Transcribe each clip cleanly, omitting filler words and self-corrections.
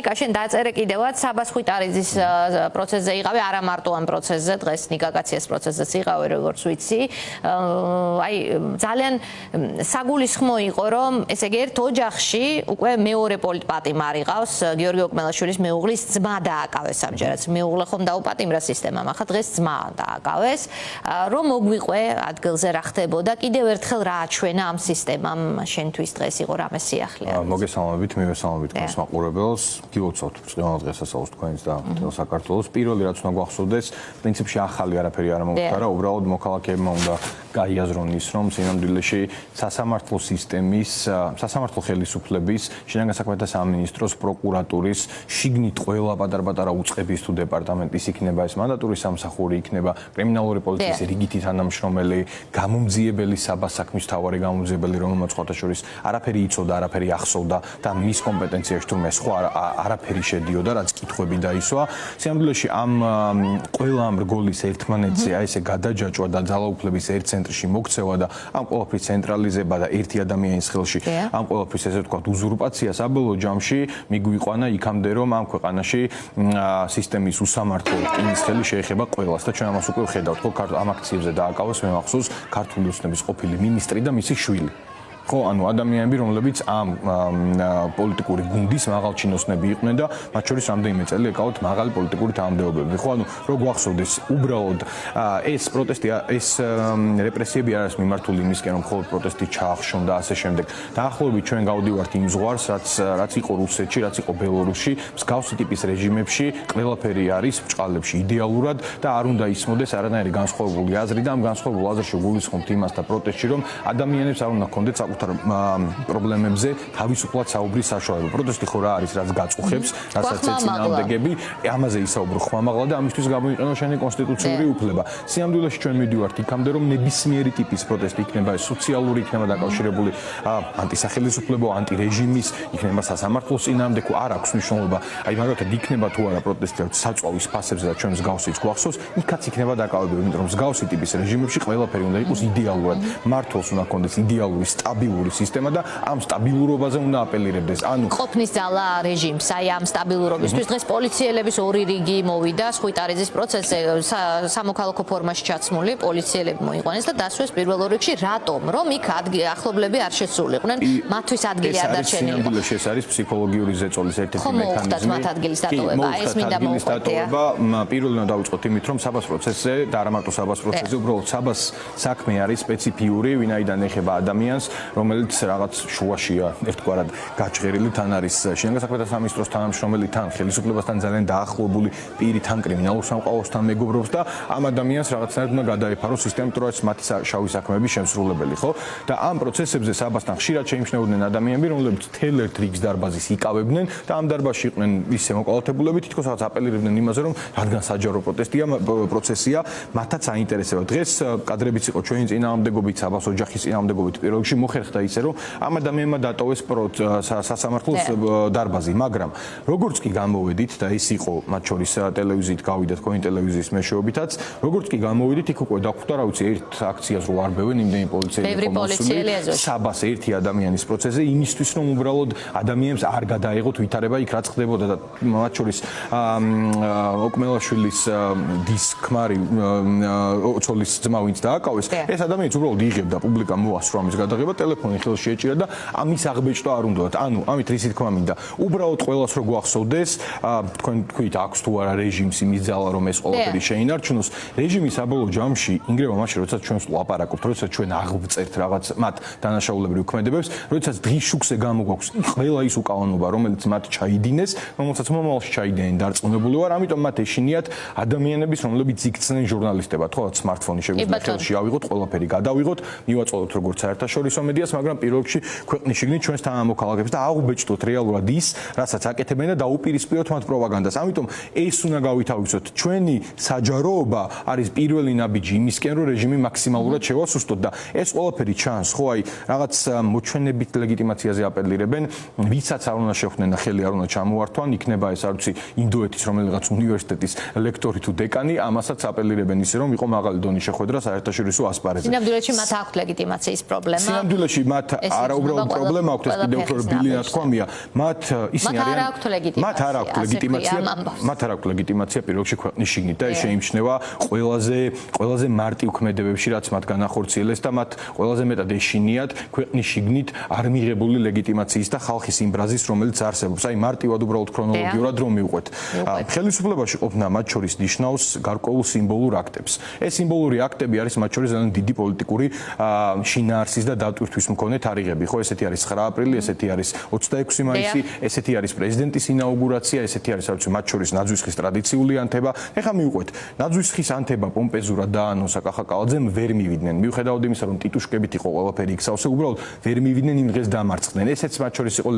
ლოგიკა შენ დაწერე კიდევაც საბას ხვიტარიძის პროცესზე იყავი, არა მარტო ამ პროცესზე, დღეს ნიკა კაციას პროცესზეც იყავი, როგორც ვიცი. აი ძალიან საგულისხმო იყო, რომ ესე იგი ერთ ოჯახში უკვე მეორე პოლიტპატიმ არ იყავს, გიორგი ოკმელაშვილის მეუღლის ძმა დააკავეს ამჯერად. მეუღლე ხომ დაუპატიმრა სისტემამ, ახლა დღეს ძმა დააკავეს. რომ მოგვიყვე ადგილზე რა ხდებოდა, კიდევ ერთხელ რა აჩვენა ამ სისტემამ შენთვის დღეს იყო რამე სიახლე. მოგესალმებით, მივესალმებით თქვენს მაყურებელს. გილოცავთ ბრწყინვალე დღესასწაულს თქვენს და მთელ საქართველოს. პირველი რაც უნდა გვახსოვდეს, პრინციპში ახალი არაფერი არ მომხდარა, უბრალოდ მოქალაქეებმა უნდა გაიაზრონ ის, რომ სინამდვილეში სასამართლო სისტემის, სასამართლო ხელისუფლების, შინაგან საქმეთა სამინისტროს, პროკურატურის შიგნით ყველა პატარ-პატარა უწყების თუ დეპარტამენტის იქნება ეს მანდატური სამსახური, იქნება კრიმინალური პოლიციის რიგითი თანამშრომელი, გამომძიებელი საბას საქმის მთავარი გამომძიებელი, რომელმაც სხვათა შორის არაფერი იცოდა, არაფერი ახსოვდა და მის კომპეტენციაში თურმე სხვა არაფერი შედიოდა, რაც კითხვები დაისვა. სინამდვილეში ამ ყველა ამ რგოლის ერთმანეთზე აი ესე გადაჯაჭვა და ძალაუფლების ერთ ცენტრში მოქცევა და ამ ყველაფრის ცენტრალიზება და ერთი ადამიანის ხელში ამ ყველაფრის ესე ვთქვათ უზურპაცია საბოლოო ჯამში მიგვიყვანა იქამდე, რომ ამ ქვეყანაში სისტემის უსამართლო რკინის ხელი შეეხება ყველას და ჩვენ ამას უკვე ვხედავთ, ხო, ამ აქციებზე დააკავეს მე მახსოვს ქართული ოცნების ყოფილი მინისტრი და მისი შვილი. ხო, ანუ ადამიანები, რომლებიც ამ პოლიტიკური გუნდის მაღალჩინოსნები იყვნენ და მათ შორის რამდენიმე წელი ეკავათ მაღალი პოლიტიკური თანამდებობები. ხო, ანუ რო გვახსოვდეს, უბრალოდ ეს პროტესტი, ეს რეპრესიები არ არის მიმართული იმისკენ, რომ მხოლოდ პროტესტი ჩაახშონ და ასე შემდეგ. დაახლოებით ჩვენ გავდივართ იმ ზღვარს, რაც იყო რუსეთში, რაც იყო ბელორუსში, მსგავსი ტიპის რეჟიმებში, ყველაფერი არის ბჭყალებში იდეალურად და არ უნდა ისმოდეს არანაირი განსხვავებული აზრი და ამ განსხვავებულ აზრში გულისხმობთ იმას და პროტესტში, რომ ადამიანებს არ უნდა ჰქონდეთ პრობლემებზე თავისუფლად საუბრის საშუალება. პროტესტი ხო რა არის, რაც გაწუხებს, რასაც ეწინააღმდეგები, ამაზე ისაუბრო ხმამაღლა და ამისთვის გამოიყენა შენი კონსტიტუციური უფლება. სინამდვილეში ჩვენ მივიდივართ იქამდე, რომ ნებისმიერი ტიპის პროტესტი იქნება სოციალური, იქნება დაკავშირებული ანტისახელისუფლებო, ანტირეჟიმის, იქნება სასამართლოს წინააღმდეგ, არ აქვს მნიშვნელობა. აი მაგალითად იქნება თუ არა პროტესტი საწვავის ფასებზე და ჩვენ მსგავსიც გვახსოვს, იქაც იქნება დაკავებები, იმიტომ რომ მსგავსი ტიპის რეჟიმებში ყველაფერი უნდა იყოს იდეალურად. მართლს უნდა ჰქონდეს იდეალური სტაბილური სისტემა და ამ სტაბილურობაზე უნდა აპელირებდეს. ანუ ყოფნის ძალა რეჟიმს, აი ამ სტაბილურობისთვის დღეს პოლიციელების ორი რიგი მოვიდა ხვიტარიძის პროცესზე, სამოქალაქო ფორმაში ჩაცმული პოლიციელები მოიყვანეს და დასვეს პირველ რიგში რატომ? რომ იქ ახლობლები არ შესულიყვნენ, მათთვის ადგილი არ დარჩენილი. სინამდვილეში ეს არის ფსიქოლოგიური ზეწოლის ერთ-ერთი მექანიზმი. ხომ მათ ადგილის დატოვება, ეს მინდა მოუხდეთ. პირველი უნდა დავიწყოთ იმით, რომ საბას პროცესზე და არა მარტო საბას პროცესზე, უბრალოდ საბას საქმე არის სპეციფიური, ვინაიდან ეხება ადამიანს, რომელიც რაღაც შუაშია, ერთგვარად გაჭღერილი, თან არის შინაგან საქმეთა სამინისტროს თანამშრომელი, თან ხელისუფლებასთან ძალიან დაახლოებული პირი, თან კრიმინალურ სამყაროსთან მეგობრობს და ამ ადამიანს რაღაცნაირად უნდა გადაეფაროს სისტემა, თუ რაც მათი შავი საქმეების შემსრულებელი, ხო? და ამ პროცესებზე საბასთან ხშირად შეიმჩნეოდნენ ადამიანები, რომლებიც თელ ერთ რიგს დარბაზის იკავებდნენ და ამ დარბაზში იყვნენ ისე მოკალათებულები, თითქოს რაღაც აპელირებდნენ იმაზე, რომ რადგან საჯარო პროცესია, მათაც აინტერესება. დღეს კადრებიც იყო ჩვენი წინააღმდეგობით, საბას ოჯახის წინააღმდეგობით პირველ რიგში მოხერხდა ისე, რომ ამ ადამიანმა დატოვეს სასამართლოს დარბაზი, მაგრამ როგორც კი გამოვედით და ის იყო მათ შორის ტელევიზიით გავიდა თქვენი ტელევიზიის მეშვეობითაც, როგორც კი გამოვედით, იქ უკვე დახვდა, რა ვიცი, ერთ აქციას რო არბევენ იმდენი პოლიციელი მოსული, საბას ერთი ადამიანის პროცესზე, იმისთვის რომ უბრალოდ ადამიანებს არ გადაეღოთ ვითარება იქ რაც ხდებოდა და მათ შორის ოკმელაშვილის დის ქმარი ოცოლის ძმა ვინც დააკავეს, ეს ადამიანიც უბრალოდ იღებდა პუბლიკამ მოასწრო ამის გადაღება, ტელეფონი ხელში ეჭირა და ამის აღბეჭდა არ უნდათ. ანუ ამით რისი თქმა მინდა, უბრალოდ ყველას რო გვახსოვდეს, თქვენ თქვით აქვს თუ არა რეჟიმს იმის ძალა, რომ ეს ყველაფერი შეინარჩუნოს. რეჟიმი საბოლოო ჯამში ინგრევა მაშინ, როდესაც ჩვენს ლაპარაკობთ, როდესაც ჩვენ აღვწერთ რაღაც მათ დანაშაულებრივ ქმედებებს, როდესაც დღის შუქზე გამოგვაქვს ყველა ის უკანონობა, რომელიც მათ ჩაიდინეს, რომელსაც მომავალში ჩაიდინեն დარწმუნებული ვარ, ამიტომ მათ ეშინიათ ადამიანების, რომლებიც იქცნენ ჟურნალისტებად, ხო, სმარტფონი შეგვიძლია ხელში ავიღოთ, ყველაფერი გადავიღოთ, მივაწოდოთ როგორც საერთაშორისო მედიას, მაგრამ პირველ რიგში ქვეყნის შიგნით ჩვენს თანამოქალაქეებს და აღვბეჭდოთ რეალურად ის, რასაც აკეთებენ და დაუპირისპიროთ მათ პროპაგანდას. ამიტომ ეს უნდა გავითავისოთ. ჩვენი საჯაროობა არის პირველი ნაბიჯი იმისკენ, რომ რეჟიმი მაქსიმალურად შევასუსტოთ და ეს ყველაფერი ჩანს, ხო, აი რაღაც მოჩვენებით ლეგიტიმაციაზე აპელირებენ, ვისაც არ უნდა შეხვდნენ და ხელი არ უნდა ჩამოართვან, იქნება ეს არ ვიცი ინდოეთის რომელიღაც უნივერსიტეტის ლექტორი თუ დეკანი, ამასაც აპელირებენ ისე, რომ იყო მაღალი დონის შეხვედრა საერთაშორისო ასპარეზზე. სინამდვილეში მათ აქვს ლეგიტიმაციის პრობლემა. სინამდვილეში მათ არაუბრალოდ პრობლემა აქვს ეს კიდევ უფრო რბილი ნათქვამია. მათ ისინი არიან მათ არ აქვს ლეგიტიმაცია. მათ არ აქვს ლეგიტიმაცია პირველ რიგში ქვეყნის შიგნით და ეს შეიმჩნევა ყველაზე მარტივ ქმედებებში, რაც მათ განახორციელეს და მათ ყველაზე მეტად ეშინიათ ქვეყნის შიგნით არ მიღებული ლეგიტიმაციის და ხალხის იმ ბრაზის, რომელიც არსებობს. აი მარტივად უბრალოდ ქრონოლოგიურად რომ მივყვეთ. ხელისუფლებაში ყოფნა მათ შორის ნიშნავს გარკვეულ სიმბოლურ აქტებს. ეს სიმბოლური აქტები არის მათ შორის ძალიან დიდი პოლიტიკური შინაარსის და დატვირთვის მქონე თარიღები. ხო, ესეთი არის 9 აპრილი, ესეთი არის 26 მაისი, ესეთი არის პრეზიდენტის ინაუგურაცია, ესეთი არის რაც მათ შორის ნაძვისხის ტრადიციული ანთება. ეხლა მივყვეთ, ნაძვისხის ანთება პომპეზურად დაანონსა კახაკალაძემ ვერ მივიდნენ. მიუხედავად იმისა, რომ ტიტუშკებით იყო ყველაფერი იქსავსე, უბრალოდ ვერ მივიდნენ იმ დღეს დამარცხდნენ. ესეც მათ შორის იყო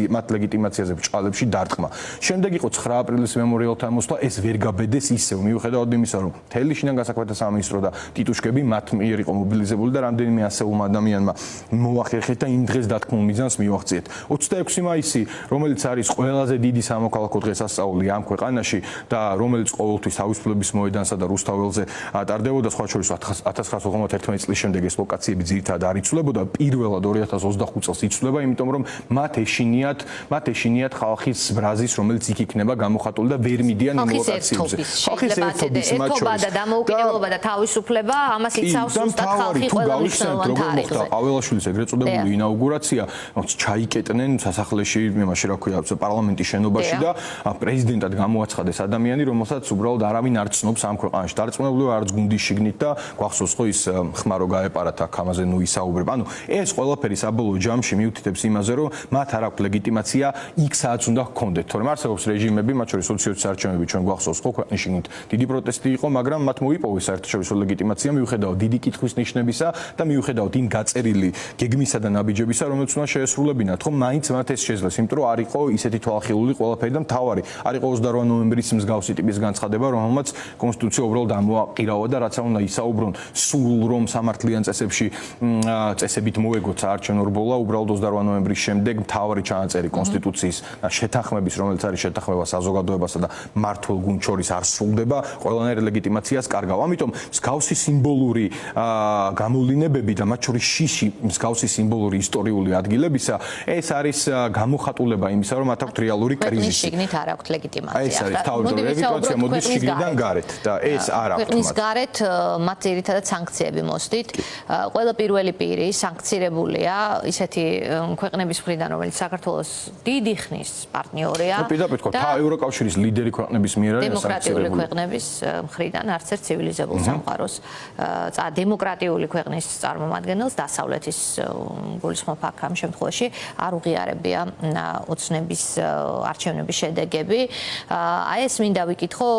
მათ ლეგიტიმაციაზე ბრჭყალებში დარტყმა. შემდეგ იყო 9 აპრილის მემორიალთან მოსვლა, ეს ვერ გაბედეს ისევ, მიუხედავად იმისა, რომ მთელი შინაგან გასაქმეთა სამინისტრო და ტიტუშკები მათ მიერ იყო მობილიზებული და რამდენიმე ასეულმა ადამიანმა მოახერხეთ და იმ დღეს დათქმულ მიზანს მივაღწიეთ. 26 მაისი, რომელიც არის ყველაზე დიდი სამოქალაქო დღესასწაული ამ ქვეყანაში და რომელიც ყოველთვის თავისუფლების მოედანსა და რუსთაველზე ტარდებოდა, სხვა შორის 1991 წლის შემდეგ ეს ლოკაციები ძირითადად არ იცვლებოდა, პირველად 2025 წელს იცვლება, იმიტომ რომ მათ ეშინიათ ხალხის ბრაზის, რომელიც იქ იქნება გამოხატული და ვერ მიდიან იმ ლოკაციებზე. ხალხის ერთობის მათ შორის და დამოუკიდებლობა და თავისუფლება, ამას იცავს ზუსტად ხალხი ყველა მნიშვნელოვან თარიღზე. აველაშვილის ეგრეთ წოდებული ინაუგურაცია, რომელიც ჩაიკეტნენ სასახლეში, იმაში რა ქვია, პარლამენტის შენობაში და პრეზიდენტად გამოაცხადეს ადამიანი, რომელსაც უბრალოდ არავინ არ ცნობს ამ ქვეყანაში. დარწმუნებული არც გუნდის შიგნით და გვახსოვს ხო ის ხმარო გაეპარათ აქ ამაზე ნუ ისაუბრებ. ანუ ეს ყველაფერი საბოლოო ჯამში მიუთითებს იმაზე, რომ მათ არ აქვს ლეგიტიმაცია იქ სადაც უნდა ჰქონდეთ. თორემ არსებობს რეჟიმები, მათ შორის სოციალისტ არჩევნები ჩვენ გვახსოვს ხო ქვეყნის შიგნით დიდი პროტესტი იყო, მაგრამ მათ მოიპოვეს საერთაშორისო ლეგიტიმაცია მიუხედავად დიდი კითხვის ნიშნებისა და მიუხედავად იმ გაწერილი გეგმისა და ნაბიჯებისა, რომელიც უნდა შეესრულებინათ, ხო მაინც მათ ეს შეძლეს, იმიტომ რომ არ იყო ისეთი თვალხილული ყველაფერი და მთავარი არ იყო 28 ნოემბრის მსგავსი ტიპის განცხადება, რომელმაც კონსტიტუცია უბრალოდ ამოაყირავა და რაც უნდა ისაუბრონ სულ რომ სამართლიან წესებით მოეგოთ საარჩევნო რბოლა, უბრალოდ 28 ნოემბრის შემდეგ მთავარი ჩანაწერი კონსტიტუციის შეთანხმების, რომელიც არის შეთანხმება საზოგადოებასა და მმართველ გუნდს შორის არ სრულდება, ყველანაირ ლეგიტიმაციას კარგავ. ამიტომ მსგავსი სიმბოლური გამოვლინებები და მათ შორის შიში მსგავსი სიმბოლური ისტორიული ადგილებისა, ეს არის გამოხატულება იმისა, რომ მათ აქვს რეალური კრიზისი. შიგნით არ აქვს ლეგიტიმაცია. ეს არის თავისუფლება, ლეგიტიმაცია მოდის შიგნიდან გარეთ და ეს არ აქვს. ქვეყნის გარეთ მათ ძირითადად სანქციები მოსდით. ყველა პირველი პირი სანქცირებულია ისეთი ქვეყნების მხრიდან, რომელიც საქართველოს დიდი ხნის პარტნიორია. პირდაპირ თქვა, ევროკავშირის ლიდერი ქვეყნების მიერ არის დემოკრატიული ქვეყნების მხრიდან არც ერთ ცივილიზებულ სამყაროს დემოკრატიული ქვეყნის წარმომადგენელს დასავლეთის გულისხმობ აქ ამ შემთხვევაში არ უღიარებია ოცნების არჩევნების შედეგები. აი ეს მინდა ვიკითხო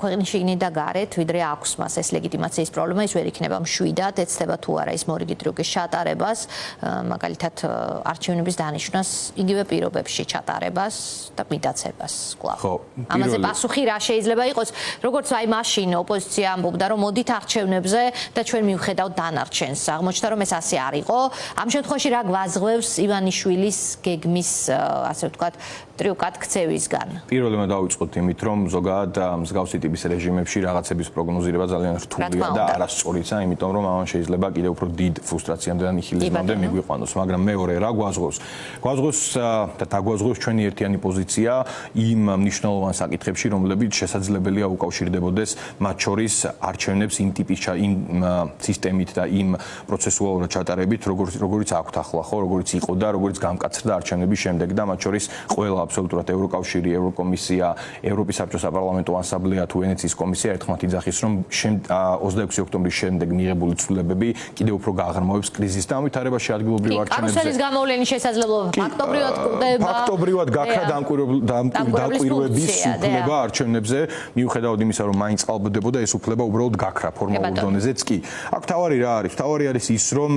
ქვეყნის შიგნით და გარეთ, ვიდრე აქვს მას ეს ლეგიტიმაციის პრობლემა, ის ვერ იქნება მშვიდად, ეცდება თუ არა ის მორიგი ტრიუკის ჩატარებას, მაგალითად არჩევნების დანიშვნას იგივე პირობებში ჩატარებას და მიტაცებას კვლავ. ამაზე პასუხი რა შეიძლება იყოს, როგორც აი მაშინ ოპოზიცია ამბობდა, რომ მოდით არჩევნებზე და ჩვენ მივხედავთ დანარჩენს. აღმოჩნდა, რომ ეს ასე არ იყო. ამ შემთხვევაში რა გვაზღვევს ივანიშვილის გეგმის, ასე ვთქვათ, ტრიუკად ქცევისგან? პირველი უნდა დავიწყოთ იმით, რომ ზოგადად მსგავსი ტიპის რეჟიმებში რაღაცების პროგნოზირება ძალიან რთულია და არასწორია, იმიტომ რომ ამან შეიძლება კიდევ უფრო დიდ ფრუსტრაციამდე და ნიჰილიზმამდე მიგვიყვანოს, მაგრამ მეორე რა გვაზღვევს? გვაზღვევს და დაგვაზღვევს ჩვენი ერთიანი პოზიცია იმ მნიშვნელოვან საკითხებში, რომლებიც შესაძლებელია უკავშირდებოდეს მათ შორის არჩევნებს იმ ტიპის იმ სისტემით და იმ პროცესუალურად ჩატარებით, როგორიც აქვთ ახლა, ხო, როგორიც იყო და როგორიც გამკაცრდა არჩევნების შემდეგ და მათ შორის ყველა აბსოლუტურად ევროკავშირი, ევროკომისია, ევროპის საბჭოს საპარლამენტო ასამბლეა თუ ვენეციის კომისია ერთხმად იძახის, რომ 26 ოქტომბრის შემდეგ მიღებული ცვლილებები კიდევ უფრო გააღრმავებს კრიზისს და ამვითარებაში ადგილობრივ არჩევნებზე. კარუსელის გამოვლენის შესაძლებლობა ფაქტობრივად გვხვდება. ფაქტობრივად გაქრა დამკვირვების უფლება არჩევნებზე, მიუხედავად იმისა, რომ მაინც წყალბდებოდა, ეს უფლება უბრალოდ გაქრა ფორმალურ დონეზეც კი. აქ თავარი რა არის? თავარი არის ის, რომ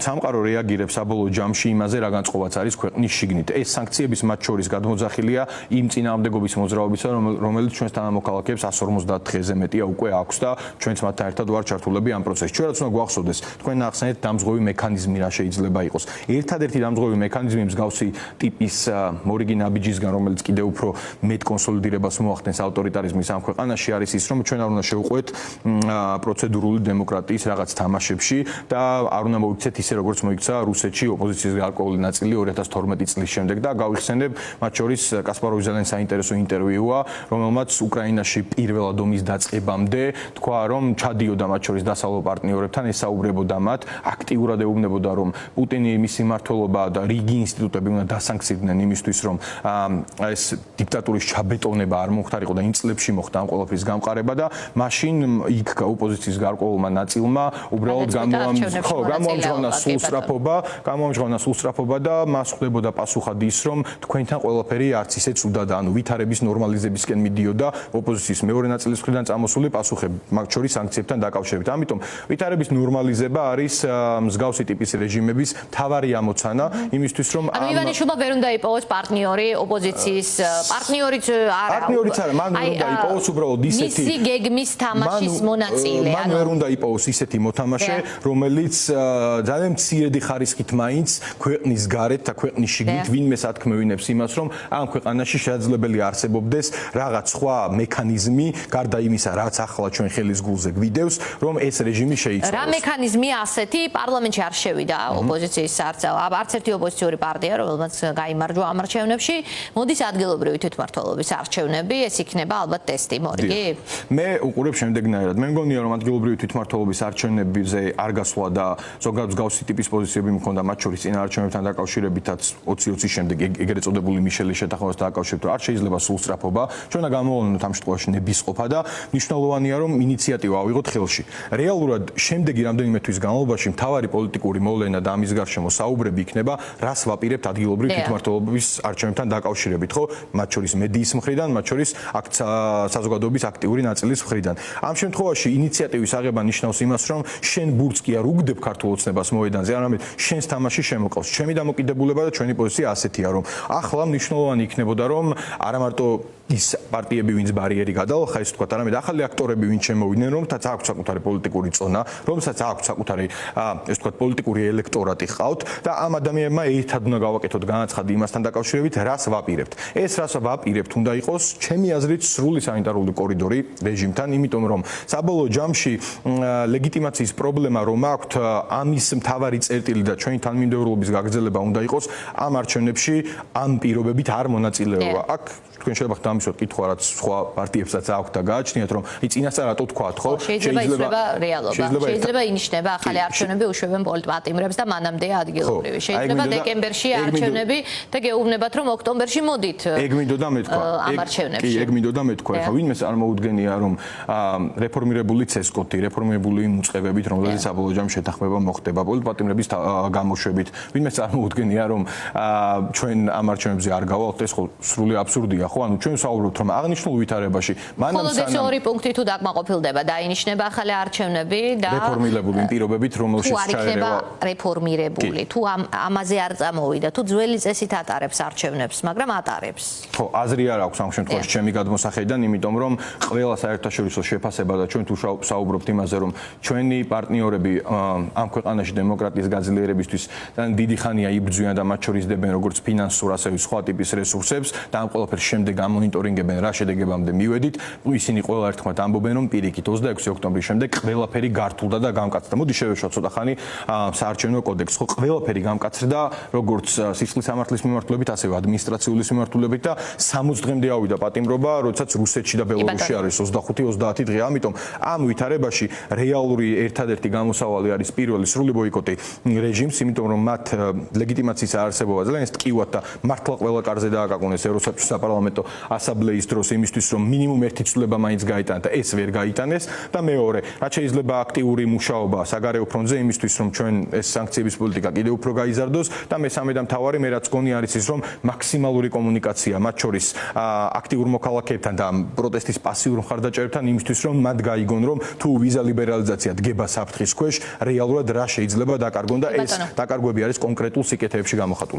სამყარო რეაგირებს საბოლოო ჯამში იმაზე, რა განწყობაც არის ქვეყნის შიგნით. ეს სანქციების მათ შორის შორის გადმოძახილია იმ წინააღმდეგობის მოძრაობისა, რომელიც ჩვენს თანამოქალაქეებს 150 დღეზე მეტია უკვე აქვს და ჩვენც მათთან ერთად ვარ ჩართულები ამ პროცესში. ჩვენაც უნდა გვახსოვდეს, თქვენ ახსენეთ დამზღვევი მექანიზმი რა შეიძლება იყოს. ერთადერთი დამზღვევი მექანიზმი მსგავსი ტიპის მორიგი ნაბიჯისგან, რომელიც კიდევ უფრო მეტ კონსოლიდირებას მოახდენს ავტორიტარიზმის ამ ქვეყანაში, არის ის, რომ ჩვენ არ უნდა შევყვეთ პროცედურული დემოკრატიის რაღაც თამაშებში და არ უნდა მოიქცეთ ისე, როგორც მოიქცა რუსეთში ოპოზიციის გარკვეული ნაწილი 2012 წლის შემდეგ და გავიხსენებ მათ შორის კასპაროვის ძალიან საინტერესო ინტერვიუა, რომელმაც უკრაინაში პირველად ომის დაწყებამდე თქვა, რომ ჩადიოდა მათ შორის დასავლო პარტნიორებთან, ესაუბრებოდა მათ, აქტიურად ეუბნებოდა, რომ პუტინი, მისი მმართველობა და რიგი ინსტიტუტები უნდა დასანქციდნენ იმისთვის, რომ ეს დიქტატურის ჩაბეტონება არ მომხდარიყო და იმ წლებში მოხდა ამ ყველაფრის გამყარება და მაშინ იქ ოპოზიციის გარკვეულმა ნაწილმა უბრალოდ გამოამჟღავნა სულსწრაფობა და მას ხვდებოდა პასუხად ის, რომ თქვენთან ყველაფერი არც ისე ცუდად, ანუ ვითარების ნორმალიზებისკენ მიდიოდა ოპოზიციის მეორე ნაწილის მხრიდან წამოსული პასუხები, მათ შორის სანქციებთან დაკავშირებით. ამიტომ ვითარების ნორმალიზება არის მსგავსი ტიპის რეჟიმების მთავარი ამოცანა იმისთვის, რომ ანუ ივანიშვილმა ვერ უნდა იპოვოს პარტნიორი ოპოზიციის პარტნიორიც არა. პარტნიორიც არა, მან უნდა იპოვოს უბრალოდ ისეთი მისი გეგმის თამაშის მონაწილე. მან ვერ უნდა იპოვოს ისეთი მოთამაშე, რომელიც ძალიან მცირედი ხარისხით მაინც ქვეყნის გარეთ და ქვეყნის შიგნით ვინმე სათქმევინებს იმას, რომ ამ ქვეყანაში შესაძლებელი არსებობდეს რაღაც სხვა მექანიზმი, გარდა იმისა, რაც ახლა ჩვენ ხელის გულზე გვიდევს, რომ ეს რეჟიმი შეიცვალოს. რა მექანიზმი ასეთი პარლამენტში არ შევიდა ოპოზიციის არც ერთი ოპოზიციური პარტია, რომელმაც გაიმარჯვა ამ არჩევნებში, მოდის ადგილობრივი თვითმმართველობის არჩევნები, ეს იქნება ალბათ ტესტი, მორიგი? მე უყურებ შემდეგნაირად. მე მგონია, რომ ადგილობრივი თვითმმართველობის არჩევნებზე არ გასვლა და ზოგადად მსგავსი ტიპის პოზიციები მქონდა მათ შორის წინა არჩევნებთან დაკავშირებითაც 2020-ის შემდეგ ეგრეთ წოდებული მიშელის შეთანხმებასთან დაკავშირებით, რომ არ შეიძლება სულსწრაფობა, ჩვენ უნდა გამოვავლინოთ ამ შემთხვევაში ნებისყოფა და მნიშვნელოვანია, რომ ინიციატივა ავიღოთ ხელში. რეალურად შემდეგი რამდენიმე თვის განმავლობაში მთავარი პოლიტიკური მოვლენა და ამის გარშემო საუბრები იქნება, რას ვაპირებთ ადგილობრივი თვითმმართველობის არჩევნებთან დაკავშირებით, ხო? მათ შორის მედიის მხრიდან, მათ შორის საზოგადოების აქტიური ნაწილის მხრიდან. ამ შემთხვევაში ინიციატივის აღება ნიშნავს იმას, რომ შენ ბურთს კი არ უგდებ ქართულ ოცნებას მოედანზე, არამედ შენს თამაში შემოყავს. ჩემი დამოკიდებულება და ჩვენი პოზიცია ასეთია, რომ ახლა მნიშვნელოვანი იქნებოდა, რომ არა მარტო ის პარტიები, ვინც ბარიერი გადაალხა, ის თქვა, არამედ ახალი აქტორები, ვინც შემოვიდნენ, რომთაც აქვს საკუთარი პოლიტიკური წონა, რომელსაც აქვს საკუთარი, ეს თქვა, პოლიტიკური ელექტორატი ყავთ და ამ ადამიანებმა ერთად უნდა გავაკეთოთ განაცხადი იმასთან დაკავშირებით, რას ვაპირებთ. ეს რას ვაპირებთ უნდა იყოს, ჩემი აზრით, სრული სანიტარული კორიდორი რეჟიმთან, იმიტომ რომ საბოლოო ჯამში ლეგიტიმაციის პრობლემა რომ აქვთ, ამის მთავარი წერტილი და ჩვენი თანმიმდევრობის გაგრძელება უნდა იყოს ამ არჩევნებში ამ პირობებით არ მონაწილეობა. აქ თქვენ შეიძლება დამისვათ კითხვა, რაც სხვა პარტიებსაც აქვთ და გააჩნიათ, რომ წინასწარ რატო თქვათ, ხო? შეიძლება რეალობა. შეიძლება ინიშნება ახალი არჩევნები უშვებენ პოლიტპატიმრებს და მანამდე ადგილობრივი. შეიძლება დეკემბერში არჩევნები და გეუბნებათ, რომ ოქტომბერში მოდით. ეგ მინდოდა მეთქვა. ამ არჩევნებში. კი, ეგ მინდოდა მეთქვა. ეხლა ვინმეს არ მოუდგენია, რომ რეფორმირებული ცესკოთი, რეფორმირებული მუწყებებით, რომელზეც საბოლოო ჯამში შეთანხმება მოხდება პოლიტპატიმრების გამოშვებით, ვინმეს არ მოუდგენია, რომ ჩვენ ამ არჩევნებზე არ გავალთ, ეს ხო სრული აბსურდია. ხო, ანუ ჩვენ ვსაუბრობთ, რომ აღნიშნულ ვითარებაში მანამ მხოლოდ ეს ორი პუნქტი თუ დაკმაყოფილდება, დაინიშნება ახალი არჩევნები და რეფორმირებული პირობებით, რომელშიც ჩაერევა რეფორმირებული, თუ ამაზე არ წამოვიდა, თუ ძველი წესით ატარებს არჩევნებს, მაგრამ ატარებს. ხო, აზრი არ აქვს ამ შემთხვევაში ჩემი გადმოსახედიდან, იმიტომ რომ ყველა საერთაშორისო შეფასება და ჩვენ თუ საუბრობთ იმაზე, რომ ჩვენი პარტნიორები ამ ქვეყანაში დემოკრატიის გაძლიერებისთვის ძალიან დიდი ხანია იბრძვიან და მათ შორის დებენ როგორც ფინანსურ, ასევე სხვა ტიპის რესურსებს და ამ ყველაფერს შემდეგ ამონიტორინგებენ რა შედეგებამდე მივედით. ისინი ყველა ერთხმად ამბობენ, რომ პირიქით 26 ოქტომბრის შემდეგ ყველაფერი გართულდა და გამკაცდა. მოდი შევეშვათ ცოტა ხანი საარჩევნო კოდექსს. ხო, ყველაფერი გამკაცრდა, როგორც სისხლის სამართლის მიმართულებით, ასევე ადმინისტრაციული მიმართულებით და 60 დღემდე ავიდა პატიმრობა, როდესაც რუსეთში და ბელორუსში არის 25-30 დღე. ამიტომ ამ ვითარებაში რეალური ერთადერთი გამოსავალი არის პირველი სრული ბოიკოტი რეჟიმს, იმიტომ რომ მათ ლეგიტიმაციის არარსებობა ძალიან ტკივად და მართლა ყველა კარზე დააკაკუნეს ევროსაბჭოს საპარლამენტო ასამბლეის დროს იმისთვის, რომ მინიმუმ ერთი ცვლილება მაინც გაიტანა და ეს ვერ გაიტანეს და მეორე, რაც შეიძლება აქტიური მუშაობა საგარეო ფრონტზე იმისთვის, რომ ჩვენ ეს სანქციების პოლიტიკა კიდევ უფრო გაიზარდოს და მესამე და მთავარი მე რაც გონი არის ის, რომ მაქსიმალური კომუნიკაცია მათ შორის აქტიურ მოქალაქეებთან და პროტესტის პასიურ მხარდაჭერებთან იმისთვის, რომ მათ გაიგონ, რომ თუ ვიზა ლიბერალიზაცია დგება საფრთხის ქვეშ, რეალურად რა შეიძლება დაკარგონ და ეს დაკარგვები არის კონკრეტულ სიკეთეებში გამოხატული.